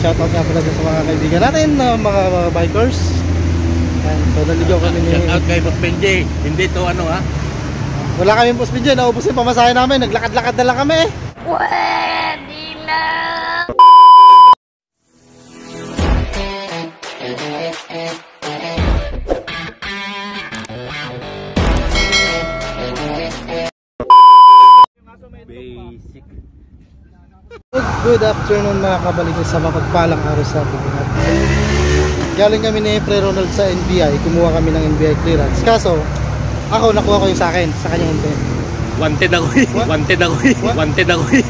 Shoutout nga pala sa mga kaibigan natin, mga bikers. Yan, so naligaw kami ni... Shoutout kay Boss Benji. Hindi to ano ha? Wala kami Boss Benji, naubos yung pamasahe namin. Naglakad-lakad na lang kami eh. Pwede na! Basic. Good afternoon mga kabalik sa mapagpalang araw sa ating lahat. Galing kami ni Pre Ronald sa NBI, kumuha kami ng NBI clearance. Kaso, ako nakuha ko yung sa akin, sa kanya hindi. Wanted ako eh. Wanted ako eh. Wanted ako eh.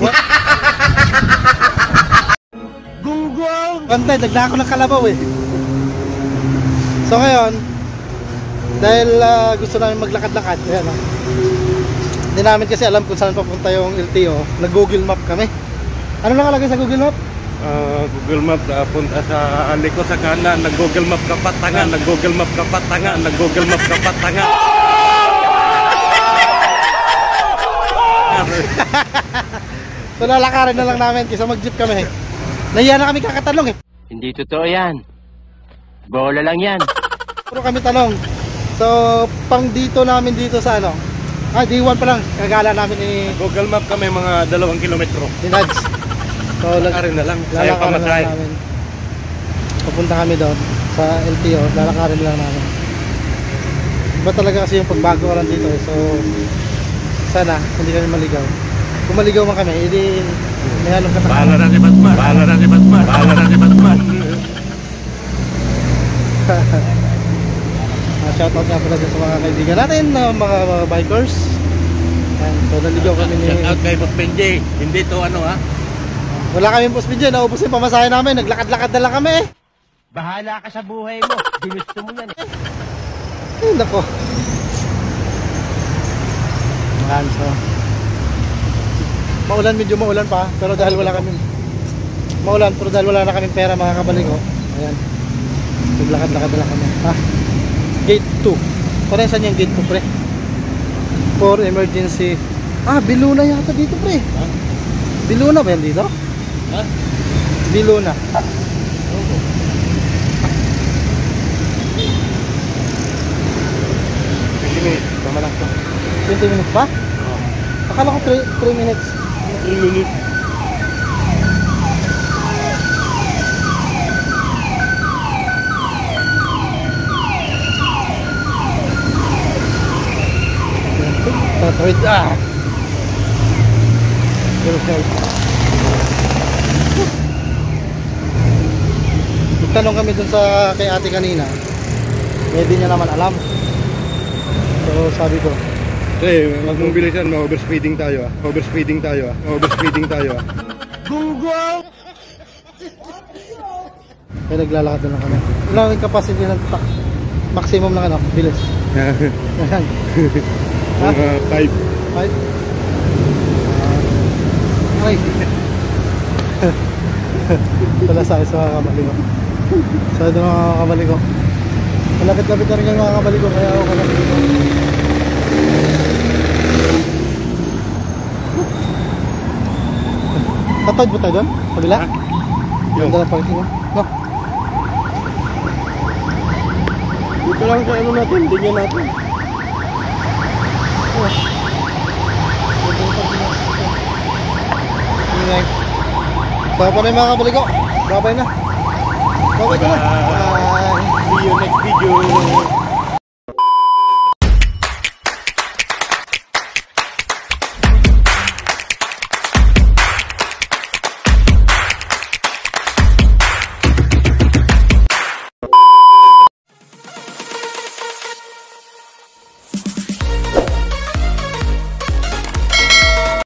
Gunggong! Wanted, nagla ako ng kalabaw eh. So ngayon, dahil gusto namin maglakad-lakad, ayan o. Hindi namin kasi alam kung saan papunta yung LTO. Nag-Google Map kami. Ano nakalagay sa Google Map? Google Map punta sa aliko sa kanan. Nag-Google Map ka patanga. Nag-Google Map ka patanga. Nag-Google Map ka patanga. So lalakarin na lang namin kaysa mag-jeep kami. Nahiya na kami kakatanong eh. Hindi totoo yan. Bola lang yan. Puro kami tanong. So pang dito namin dito sa ano, D1 pa lang, kagala namin ni Google Map kami mga 2 kilometro. ni Nads. So Lalakarin na lang. Sayang lalakarin na pamasahe. lang namin. Pupunta kami doon sa LTO, lalakarin lang namin. Iba talaga kasi yung pagbago ka lang dito eh. So sana hindi kami maligaw. Kung maligaw man kami, edi may halong katakan. Bahala na si Batman. Bahala na si Batman. Bahala na si Batman. Shoutout nga pala sa mga kaibigan natin, mga bikers. Yan, so naligaw kami ni... Shoutout kay Boss Benji. Hindi to ano ha? Wala kami Boss Benji, naubos yung pamasahe namin. Naglakad-lakad na lang kami eh. Bahala ka sa buhay mo. Ginusto mo yan eh. Ay, nako. Yan, so maulan, medyo maulan pa. Pero dahil wala kami maulan, pero dahil wala na kaming pera mga kabalik ko. Ayan, naglakad-lakad na lang kami. Gate 2. Parang saan yung gate 2 pre? For emergency. Biluna yata dito pre. Biluna ba yan dito? Ha? Biluna. Tama lang to. 20 minutes pa? Akala ko 3 minutes. 3 minutes. Tatawid. Nagtanong kami dun sa kay ate kanina. Hindi niya naman alam. So sabi ko, Wag mong bilisan, ma-overspeeding tayo ah. Overspeeding tayo ah. Overspeeding tayo ah. Gunggong! kaya naglalakad na lang kami. Ilang yung capacity ng maximum lang ano, bilis. Ayan. Ha? 5. 5? Ay. Wala sa akin sa mga kamali ko. Sa mga kamali ko. Malapit-lapit na rin yung mga kamali ko, kaya ako kalapit ko. Tatawid mo tayo doon? Kabila? Yung. Dalang parking mo? No? Dito lang sa ano natin, tingnan natin. Ingay. So pa na yung mga kabalik ko. Babay na. Babay na. Bye. See you next video.